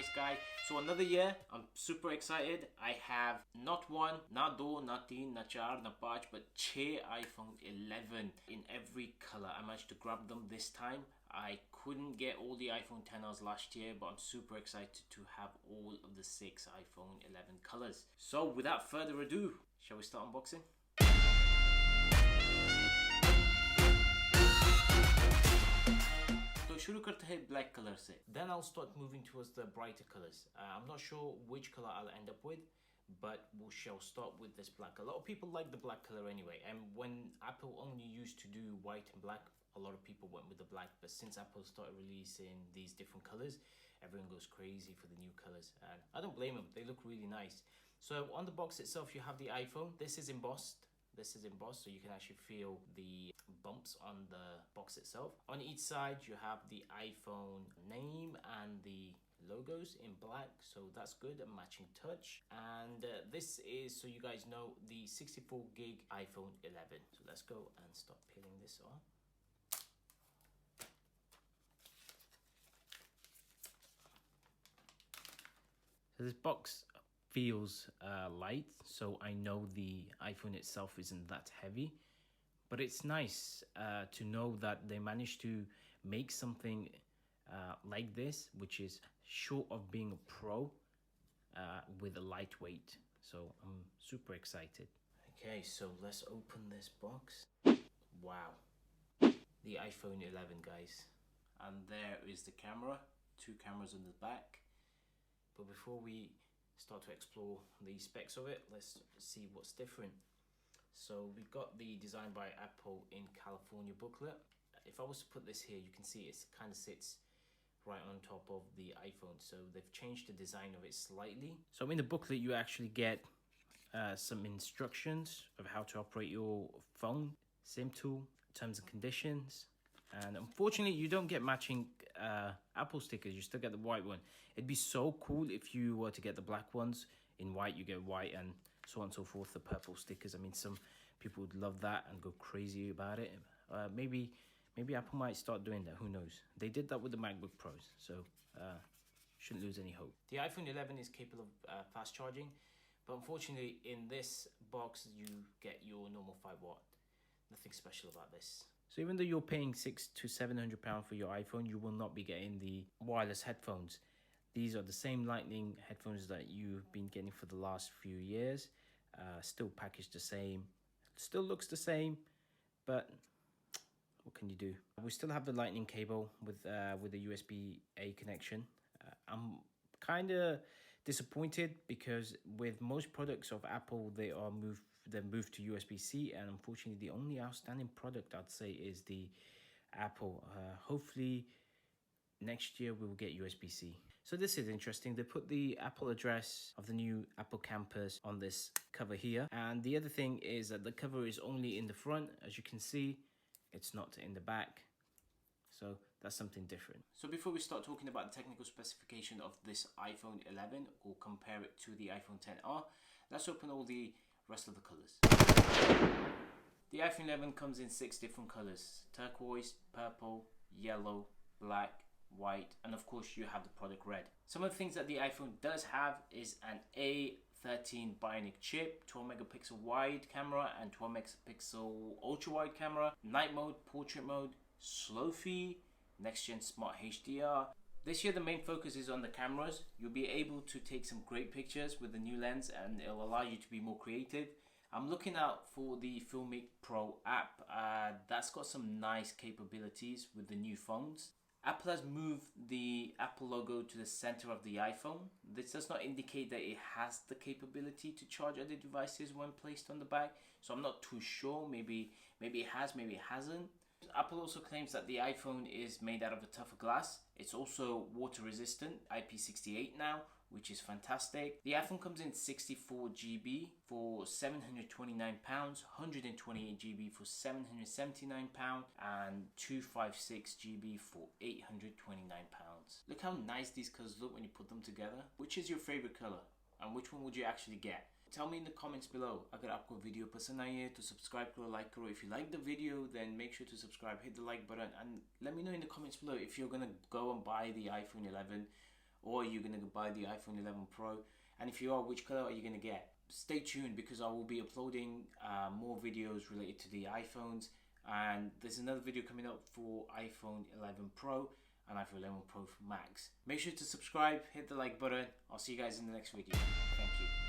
nice guy. So another year, I'm super excited. I have not one, not two, not three, not four, not five, but 6 iPhone 11 in every color. I managed to grab them this time. I couldn't get all the iPhone XRs last year, but I'm super excited to have all of the 6 iPhone 11 colors. So without further ado, shall we start unboxing? तो शुरू करते हैं black color से. Then I'll start moving towards the brighter colors. I'm not sure which color I'll end up with, but we shall start with this black. A lot of people like the black color anyway, and when Apple only used to do white and black, a lot of people went with the black. But since Apple started releasing these different colors, everyone goes crazy for the new colors, and I don't blame them. They look really nice. So on the box itself, you have the iPhone. This is embossed. So you can actually feel the bumps on the box itself. On each side, you have the iPhone name and the logos in black, so that's good, a matching touch. And this is, so you guys know, the 64 gig iPhone 11. So let's go and start peeling this off. So this box feels light, so I know the iPhone itself isn't that heavy, but it's nice to know that they managed to make something like this, which is short of being a pro, with a lightweight. So I'm super excited. Okay, so let's open this box. Wow, the iPhone 11, guys. And there is the camera, 2 cameras on the back. But before we start to explore the specs of it, let's see what's different. So we've got the Design by Apple in California booklet. If I was to put this here, you can see it kind of sits right on top of the iPhone, so they've changed the design of it slightly. So in the booklet you actually get some instructions of how to operate your phone, SIM tool, terms and conditions, and unfortunately you don't get matching Apple stickers. You still get the white one. It'd be so cool if you were to get the black ones. In white you get white, and so on and so forth, the purple stickers. I mean, some people would love that and go crazy about it. Maybe Apple might start doing that, who knows. They did that with the MacBook Pros, so shouldn't lose any hope. The iPhone 11 is capable of fast charging, but unfortunately in this box you get your normal 5 watt. Nothing special about this. So even though you're paying £600 to £700 for your iPhone, you will not be getting the wireless headphones. These are the same Lightning headphones that you've been getting for the last few years. Still packaged the same, still looks the same, but what can you do? We still have the Lightning cable with the USB-A connection. I'm kind of disappointed because with most products of Apple, they moved to USB-C, and unfortunately the only outstanding product I'd say is the Apple. Hopefully next year we will get USB-C. So this is interesting. They put the Apple address of the new Apple campus on this cover here, and the other thing is that the cover is only in the front. As you can see, it's not in the back, so that's something different. So before we start talking about the technical specification of this iPhone 11 or compare it to the iPhone XR, let's open all the rest of the colors. The iPhone 11 comes in 6 different colors: turquoise, purple, yellow, black, white, and of course you have the product red. Some of the things that the iPhone does have is an A13 Bionic chip, 12 megapixel wide camera and 12 megapixel ultra wide camera, night mode, portrait mode, slow fee, next gen smart HDR. This year the main focus is on the cameras. You'll be able to take some great pictures with the new lens, and it'll allow you to be more creative. I'm looking out for the Filmic Pro app. That's got some nice capabilities with the new phones. Apple has moved the Apple logo to the center of the iPhone. This does not indicate that it has the capability to charge other devices when placed on the back, so I'm not too sure. Maybe it has, maybe it hasn't. Apple also claims that the iPhone is made out of a tougher glass. It's also water resistant, IP68 now, which is fantastic. The iPhone comes in 64 GB for £729, 128 GB for £779, and 256 GB for £829. Look how nice these colors look when you put them together. Which is your favorite color, and which one would you actually get? Tell me in the comments below. अगर आपको video पसंद आई है तो subscribe करो, like करो. If you like the video, then make sure to subscribe, hit the like button, and let me know in the comments below if you're gonna go and buy the iPhone 11 or you're going to buy the iPhone 11 Pro, and if you are, which color are you going to get? Stay tuned because I will be uploading more videos related to the iPhones, and there's another video coming up for iPhone 11 Pro and iPhone 11 Pro Max. Make sure to subscribe, hit the like button. I'll see you guys in the next video. Thank you.